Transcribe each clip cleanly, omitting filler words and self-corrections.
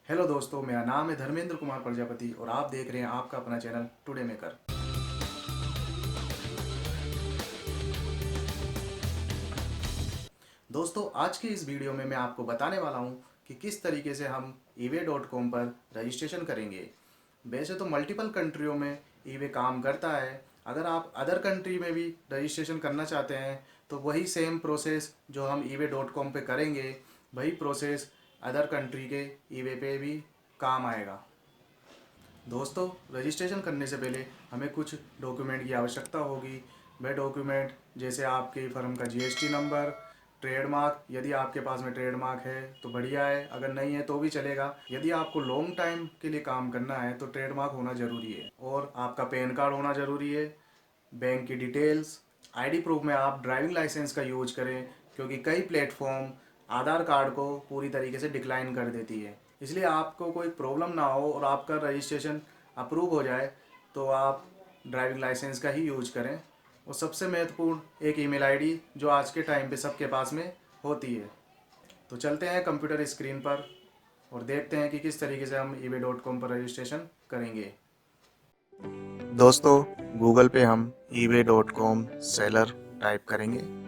Hello दोस्तों, मेरा नाम है धर्मेंद्र कुमार प्रजापति और आप देख रहे हैं आपका अपना चैनल टुडे मेकर। दोस्तों, आज की इस वीडियो में मैं आपको बताने वाला हूं कि किस तरीके से हम eBay.com पर रजिस्ट्रेशन करेंगे। वैसे तो मल्टीपल कंट्रियों में eBay काम करता है। अगर आप अदर कंट्री में भी रजिस्ट्रेशन करना चाहते हैं तो वही सेम प्रोसेस जो हम eBay.com पे करेंगे, वही प्रोसेस अदर कंट्री के eBay पे भी काम आएगा। दोस्तों, रजिस्ट्रेशन करने से पहले हमें कुछ डॉक्यूमेंट की आवश्यकता होगी। वह डॉक्यूमेंट जैसे आपके फर्म का जीएसटी नंबर, ट्रेडमार्क, यदि आपके पास में ट्रेडमार्क है तो बढ़िया है, अगर नहीं है तो भी चलेगा। यदि आपको लॉन्ग टाइम के लिए काम करना है तो ट्रेडमार्क होना ज़रूरी है और आपका पैन कार्ड होना ज़रूरी है, बैंक की डिटेल्स। आईडी प्रूफ में आप ड्राइविंग लाइसेंस का यूज करें, क्योंकि कई प्लेटफॉर्म आधार कार्ड को पूरी तरीके से डिक्लाइन कर देती है। इसलिए आपको कोई प्रॉब्लम ना हो और आपका रजिस्ट्रेशन अप्रूव हो जाए तो आप ड्राइविंग लाइसेंस का ही यूज करें। और सबसे महत्वपूर्ण एक ईमेल आईडी जो आज के टाइम पे सबके पास में होती है। तो चलते हैं कंप्यूटर स्क्रीन पर और देखते हैं कि किस तरीके से हम eBay.com पर रजिस्ट्रेशन करेंगे। दोस्तों, गूगल पे हम eBay.com सेलर टाइप करेंगे।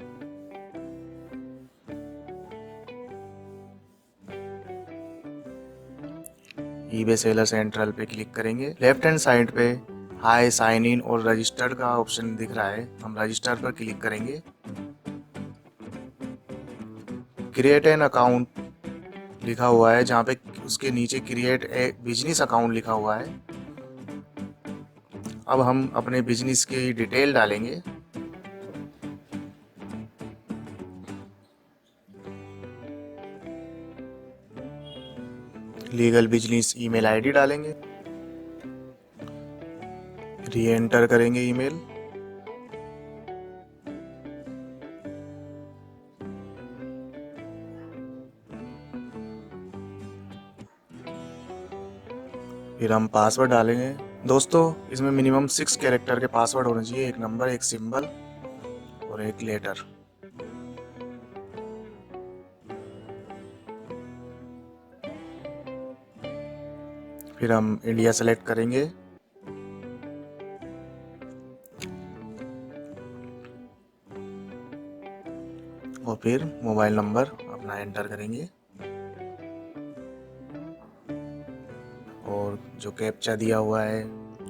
eBay सेलर सेंट्रल पे क्लिक करेंगे। लेफ्ट हैंड साइड पे हाई साइन इन और रजिस्टर्ड का ऑप्शन दिख रहा है, हम रजिस्टर पर क्लिक करेंगे। क्रिएट एन अकाउंट लिखा हुआ है, जहाँ पे उसके नीचे क्रिएट ए बिजनेस अकाउंट लिखा हुआ है। अब हम अपने बिजनेस की डिटेल डालेंगे। लीगल बिजनेस ईमेल आईडी डालेंगे, री एंटर करेंगे ईमेल। फिर हम पासवर्ड डालेंगे। दोस्तों, इसमें मिनिमम 6 कैरेक्टर के पासवर्ड होने चाहिए, एक नंबर, एक सिंबल और एक लेटर। फिर हम इंडिया सेलेक्ट करेंगे और फिर मोबाइल नंबर अपना एंटर करेंगे और जो कैप्चा दिया हुआ है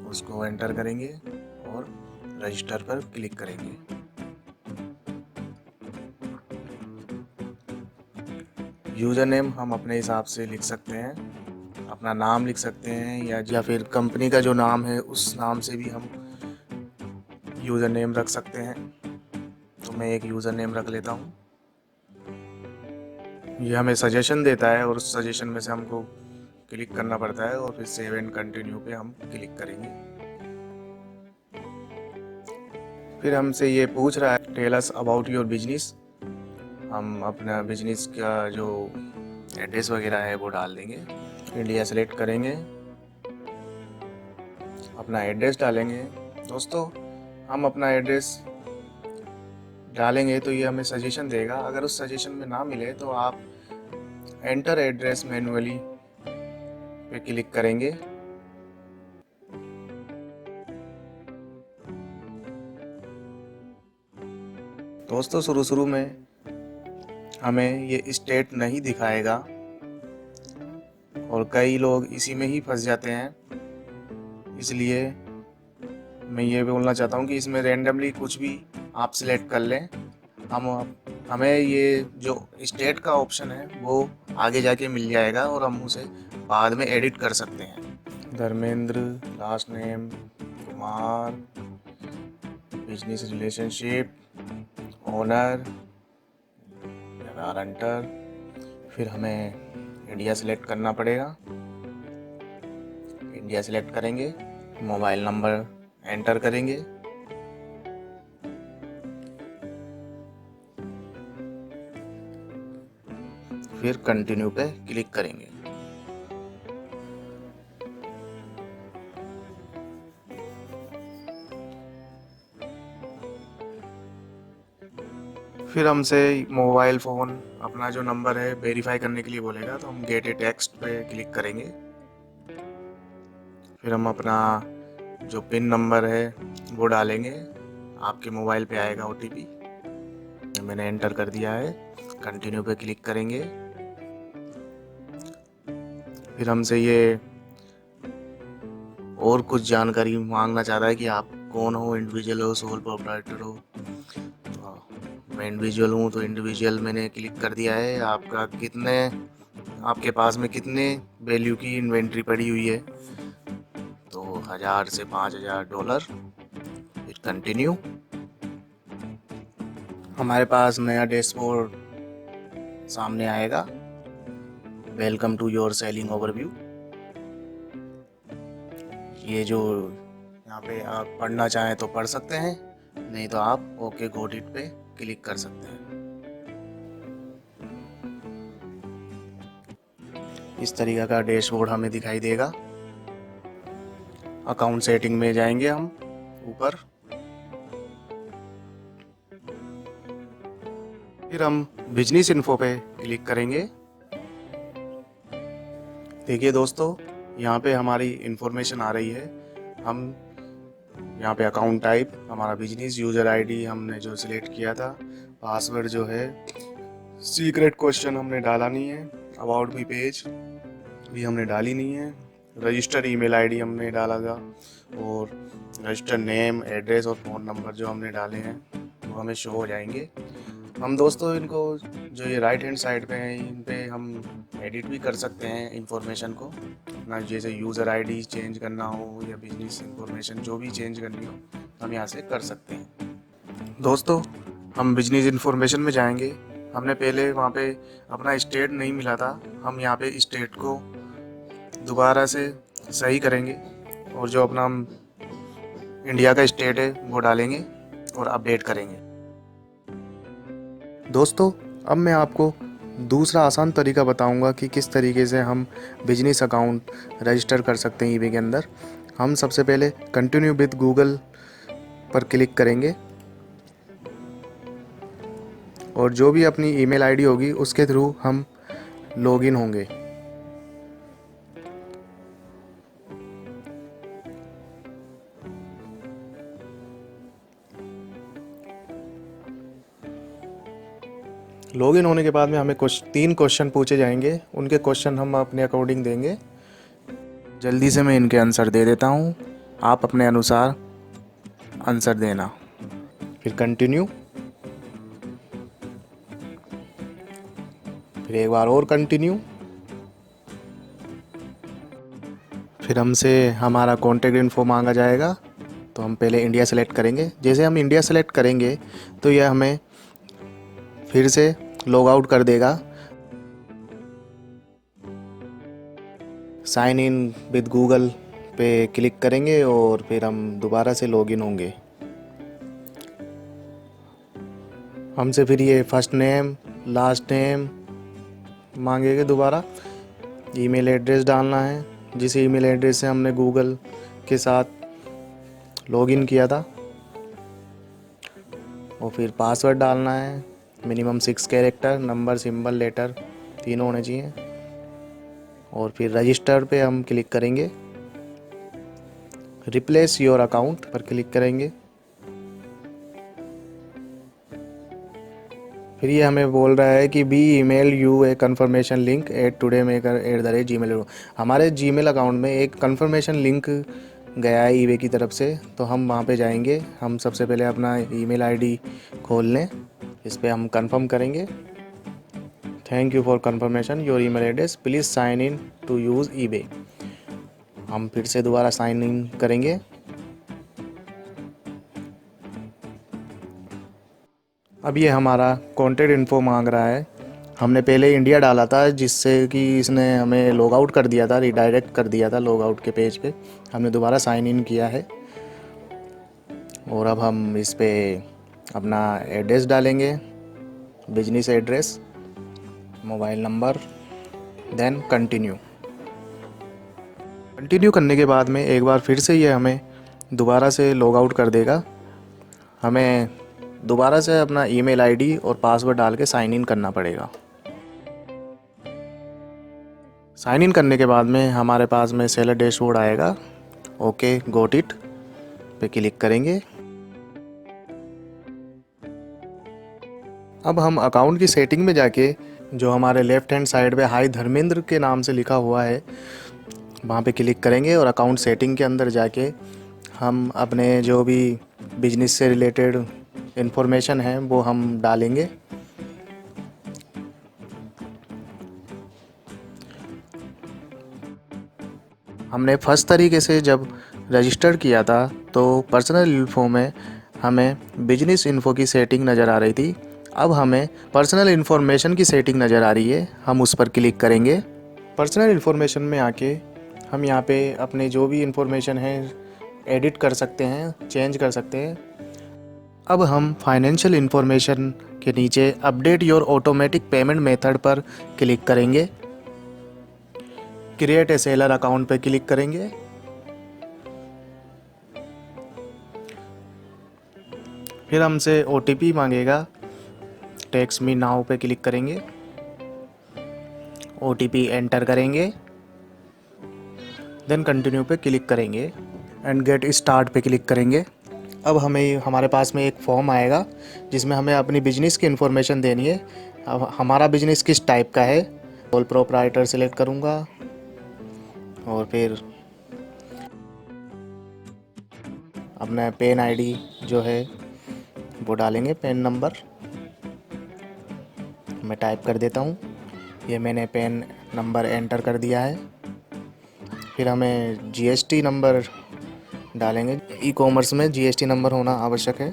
उसको एंटर करेंगे और रजिस्टर पर क्लिक करेंगे। यूज़र नेम हम अपने हिसाब से लिख सकते हैं, अपना नाम लिख सकते हैं या फिर कंपनी का जो नाम है उस नाम से भी हम यूज़र नेम रख सकते हैं। तो मैं एक यूज़र नेम रख लेता हूँ। ये हमें सजेशन देता है और उस सजेशन में से हमको क्लिक करना पड़ता है और फिर सेव एंड कंटिन्यू पे हम क्लिक करेंगे। फिर हमसे ये पूछ रहा है tell us about your business. हम अपना बिजनेस का जो एड्रेस वगैरह है वो डाल देंगे। इंडिया सेलेक्ट करेंगे, अपना एड्रेस डालेंगे। दोस्तों, हम अपना एड्रेस डालेंगे तो ये हमें सजेशन देगा। अगर उस सजेशन में ना मिले तो आप एंटर एड्रेस मैन्युअली पे क्लिक करेंगे। दोस्तों, शुरू में हमें ये स्टेट नहीं दिखाएगा और कई लोग इसी में ही फंस जाते हैं। इसलिए मैं ये बोलना चाहता हूँ कि इसमें रेंडमली कुछ भी आप सिलेक्ट कर लें। हमें ये जो स्टेट का ऑप्शन है वो आगे जाके मिल जाएगा और हम उसे बाद में एडिट कर सकते हैं। Dharmendra, last name Kumar, business relationship, owner, guarantor. फिर हमें इंडिया सेलेक्ट करना पड़ेगा। इंडिया सेलेक्ट करेंगे, मोबाइल नंबर एंटर करेंगे, फिर कंटिन्यू पे क्लिक करेंगे। फिर हमसे मोबाइल फ़ोन अपना जो नंबर है वेरीफाई करने के लिए बोलेगा, तो हम गेट ए टेक्स्ट पे क्लिक करेंगे। फिर हम अपना जो पिन नंबर है वो डालेंगे। आपके मोबाइल पे आएगा OTP, मैंने एंटर कर दिया है। कंटिन्यू पे क्लिक करेंगे। फिर हमसे ये और कुछ जानकारी मांगना चाहता है कि आप कौन हो, इंडिविजुअल हो, सोल प्रोप्राइटर हो। तो मैं इंडिविजुअल हूँ, तो इंडिविजुअल मैंने क्लिक कर दिया है। आपके पास में कितने वैल्यू की इन्वेंट्री पड़ी हुई है, तो 1000 से $5000। फिर कंटिन्यू। हमारे पास नया डैशबोर्ड सामने आएगा। Welcome to your selling overview. ये जो यहाँ पे आप पढ़ना चाहें तो पढ़ सकते हैं, नहीं तो आप ओके गॉट इट पे क्लिक कर सकते हैं। इस तरीके का डैशबोर्ड हमें दिखाई देगा। अकाउंट सेटिंग में जाएंगे हम ऊपर, फिर हम बिजनेस इन्फो पे क्लिक करेंगे। देखिए दोस्तों, यहाँ पे हमारी इंफॉर्मेशन आ रही है। हम यहाँ पे अकाउंट टाइप हमारा बिजनेस, यूज़र आईडी हमने जो सिलेक्ट किया था, पासवर्ड जो है सीक्रेट क्वेश्चन हमने डाला नहीं है, अबाउट मी पेज भी हमने डाली नहीं है, रजिस्टर ईमेल आईडी हमने डाला था, और रजिस्टर नेम, एड्रेस और फ़ोन नंबर जो हमने डाले हैं वो हमें शो हो जाएंगे। हम दोस्तों इनको जो ये राइट हैंड साइड पे हैं, इन पे हम एडिट भी कर सकते हैं इंफॉर्मेशन को ना, जैसे यूज़र आईडी चेंज करना हो या बिजनेस इंफॉर्मेशन जो भी चेंज करनी हो हम यहाँ से कर सकते हैं। दोस्तों हम बिजनेस इंफॉर्मेशन में जाएंगे। हमने पहले वहाँ पे अपना स्टेट नहीं मिला था, हम यहाँ पे स्टेट को दोबारा से सही करेंगे और जो अपना इंडिया का स्टेट है वो डालेंगे और अपडेट करेंगे। दोस्तों अब मैं आपको दूसरा आसान तरीका बताऊंगा कि किस तरीके से हम बिजनेस अकाउंट रजिस्टर कर सकते हैं ईबे के अंदर। हम सबसे पहले कंटिन्यू विद गूगल पर क्लिक करेंगे और जो भी अपनी ईमेल आईडी होगी उसके थ्रू हम लॉगिन होंगे। लॉगिन होने के बाद में हमें कुछ 3 क्वेश्चन पूछे जाएंगे, उनके क्वेश्चन हम अपने अकॉर्डिंग देंगे। जल्दी से मैं इनके आंसर दे देता हूँ, आप अपने अनुसार आंसर देना। फिर कंटिन्यू, फिर एक बार और कंटिन्यू। फिर हमसे हमारा कॉन्टैक्ट इन्फो मांगा जाएगा, तो हम पहले इंडिया सेलेक्ट करेंगे। जैसे हम इंडिया सेलेक्ट करेंगे तो यह हमें फिर से लॉग आउट कर देगा। साइन इन विद गूगल पे क्लिक करेंगे और फिर हम दोबारा से लॉगिन होंगे। हमसे फिर ये फर्स्ट नेम, लास्ट नेम मांगेगा, दोबारा ईमेल एड्रेस डालना है, जिस ईमेल एड्रेस से हमने गूगल के साथ लॉगिन किया था, और फिर पासवर्ड डालना है। Minimum 6 character, number, symbol, letter तीनों होने चाहिए। और फिर रजिस्टर पे हम क्लिक करेंगे, रिप्लेस योर अकाउंट पर क्लिक करेंगे। फिर ये हमें बोल रहा है कि be email you a confirmation link @today@gmail। हमारे जीमेल अकाउंट में एक कन्फर्मेशन लिंक गया है ईबे की तरफ से, तो हम वहाँ पे जाएंगे। हम सबसे पहले अपना ईमेल आईडी खोल लें, इस पर हम कंफर्म करेंगे। Thank you for confirmation your email address, please sign in to use eBay. हम फिर से दोबारा साइन इन करेंगे। अब ये हमारा कॉन्टैक्ट इन्फो मांग रहा है। हमने पहले इंडिया डाला था, जिससे कि इसने हमें लॉग आउट कर दिया था, रिडायरेक्ट कर दिया था लॉग आउट के पेज पे। हमने दोबारा साइन इन किया है और अब हम इस पे अपना एड्रेस डालेंगे, business address, mobile number, then continue. Continue करने के बाद में एक बार फिर से ये हमें दोबारा से लॉग आउट कर देगा। हमें दोबारा से अपना ईमेल आईडी और पासवर्ड डाल के साइन इन करना पड़ेगा। साइन इन करने के बाद में हमारे पास में सेलर डैशबोर्ड आएगा। ओके गॉट इट पे क्लिक करेंगे। अब हम अकाउंट की सेटिंग में जाके जो हमारे लेफ्ट हैंड साइड पे हाई धर्मेंद्र के नाम से लिखा हुआ है वहाँ पे क्लिक करेंगे और अकाउंट सेटिंग के अंदर जाके हम अपने जो भी बिजनेस से रिलेटेड इन्फॉर्मेशन है वो हम डालेंगे। हमने फर्स्ट तरीके से जब रजिस्टर किया था तो पर्सनल इन्फो में हमें बिजनेस इन्फो की सेटिंग नज़र आ रही थी। अब हमें पर्सनल इन्फॉर्मेशन की सेटिंग नज़र आ रही है, हम उस पर क्लिक करेंगे। पर्सनल इन्फॉर्मेशन में आके हम यहाँ पे अपने जो भी इन्फॉर्मेशन है एडिट कर सकते हैं, चेंज कर सकते हैं। अब हम फाइनेंशियल इन्फॉर्मेशन के नीचे update your automatic payment method पर क्लिक करेंगे। क्रिएट ए सेलर अकाउंट पर क्लिक करेंगे। फिर हमसे OTP मांगेगा, टेक्स्ट मी नाउ पे क्लिक करेंगे, OTP एंटर करेंगे, देन कंटिन्यू पे क्लिक करेंगे एंड गेट स्टार्ट पे क्लिक करेंगे। अब हमारे पास में एक फॉर्म आएगा जिसमें हमें अपनी बिजनेस की इन्फॉर्मेशन देनी है। अब हमारा बिजनेस किस टाइप का है, सोल प्रोप्राइटर सेलेक्ट करूँगा और फिर अपना पेन ID जो है वो डालेंगे, पेन नंबर मैं टाइप कर देता हूँ। ये मैंने पेन नंबर एंटर कर दिया है। फिर हमें GST नंबर डालेंगे, ई-कॉमर्स में GST नंबर होना आवश्यक है।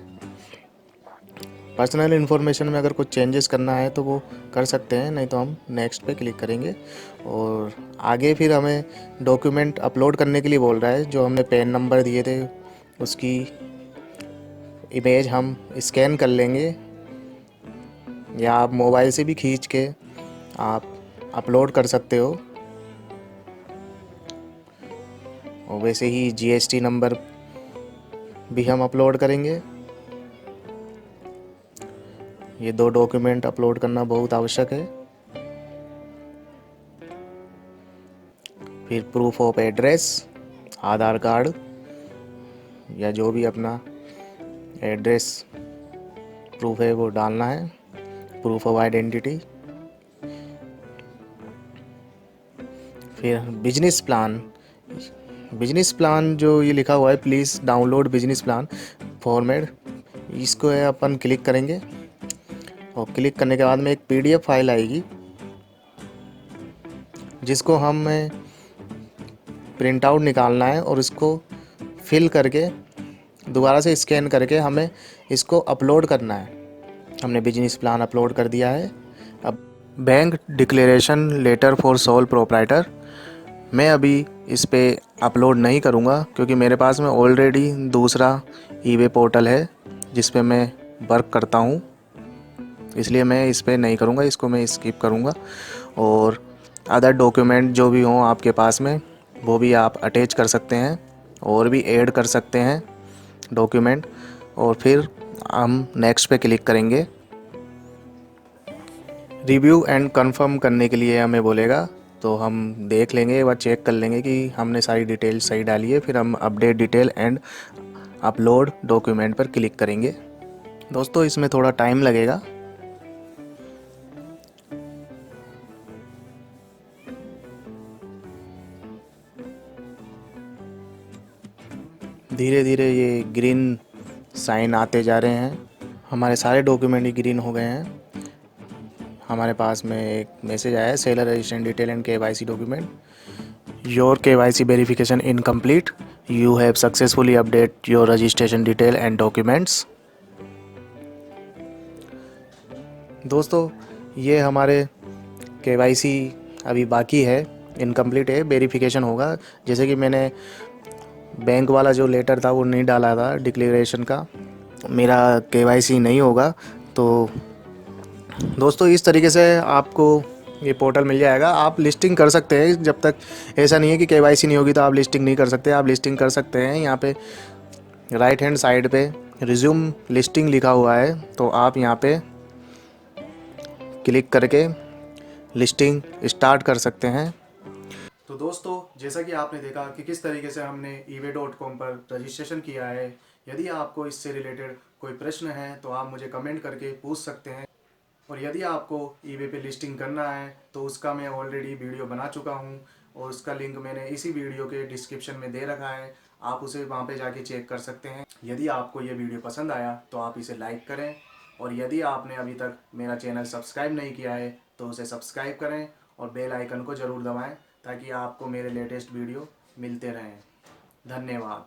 पर्सनल इन्फॉर्मेशन में अगर कुछ चेंजेस करना है तो वो कर सकते हैं, नहीं तो हम नेक्स्ट पे क्लिक करेंगे। और आगे फिर हमें डॉक्यूमेंट अपलोड करने के लिए बोल रहा है। जो हमने पेन नंबर दिए थे उसकी इमेज हम स्कैन कर लेंगे या आप मोबाइल से भी खींच के आप अपलोड कर सकते हो। और वैसे ही GST नंबर भी हम अपलोड करेंगे। ये 2 डॉक्यूमेंट अपलोड करना बहुत आवश्यक है। फिर proof of address, Aadhaar card या जो भी अपना एड्रेस प्रूफ है वो डालना है, प्रूफ ऑफ आइडेंटिटी। फिर बिजनेस प्लान जो ये लिखा हुआ है please download business plan format, इसको अपन क्लिक करेंगे। और क्लिक करने के बाद में एक PDF फाइल आएगी जिसको हमें प्रिंट आउट निकालना है और इसको फिल करके दोबारा से स्कैन करके हमें इसको अपलोड करना है। हमने बिजनेस प्लान अपलोड कर दिया है। अब bank declaration letter for sole proprietor मैं अभी इस पे अपलोड नहीं करूँगा क्योंकि मेरे पास में ऑलरेडी दूसरा eBay पोर्टल है जिस पे मैं वर्क करता हूँ, इसलिए मैं इस पे नहीं करूँगा, इसको मैं स्किप करूँगा। और अदर डॉक्यूमेंट जो भी हों आपके पास में वो भी आप अटैच कर सकते हैं और भी ऐड कर सकते हैं डॉक्यूमेंट। और फिर हम नेक्स्ट पे क्लिक करेंगे। रिव्यू एंड कंफर्म करने के लिए हमें बोलेगा, तो हम देख लेंगे, एक बार चेक कर लेंगे कि हमने सारी डिटेल सही डाली है। फिर हम update detail and upload document पर क्लिक करेंगे। दोस्तों इसमें थोड़ा टाइम लगेगा। धीरे धीरे ये ग्रीन साइन आते जा रहे हैं। हमारे सारे डॉक्यूमेंट ही ग्रीन हो गए हैं। हमारे पास में एक मैसेज आया है, seller registration detail and KYC document, your KYC verification incomplete, you have successfully update your registration detail and documents. दोस्तों ये हमारे KYC अभी बाकी है, इनकम्प्लीट है, वेरिफिकेशन होगा। जैसे कि मैंने बैंक वाला जो लेटर था वो नहीं डाला था डिक्लेरेशन का, मेरा KYC नहीं होगा। तो दोस्तों इस तरीके से आपको ये पोर्टल मिल जाएगा। आप लिस्टिंग कर सकते हैं, जब तक ऐसा नहीं है कि KYC नहीं होगी तो आप लिस्टिंग नहीं कर सकते, आप लिस्टिंग कर सकते हैं। यहाँ पे राइट हैंड साइड पे रिज्यूम लिस्टिंग लिखा हुआ है, तो आप यहाँ पे क्लिक करके लिस्टिंग स्टार्ट कर सकते हैं। तो दोस्तों, जैसा कि आपने देखा कि किस तरीके से हमने eBay.com पर रजिस्ट्रेशन किया है। यदि आपको इससे रिलेटेड कोई प्रश्न है तो आप मुझे कमेंट करके पूछ सकते हैं। और यदि आपको eBay पे लिस्टिंग करना है तो उसका मैं ऑलरेडी वीडियो बना चुका हूँ और उसका लिंक मैंने इसी वीडियो के डिस्क्रिप्शन में दे रखा है। आप उसे वहाँ पे जाके चेक कर सकते हैं। यदि आपको ये वीडियो पसंद आया तो आप इसे लाइक करें, और यदि आपने अभी तक मेरा चैनल सब्सक्राइब नहीं किया है तो उसे सब्सक्राइब करें और बेल आइकन को ज़रूर दबाएं ताकि आपको मेरे लेटेस्ट वीडियो मिलते रहें। धन्यवाद।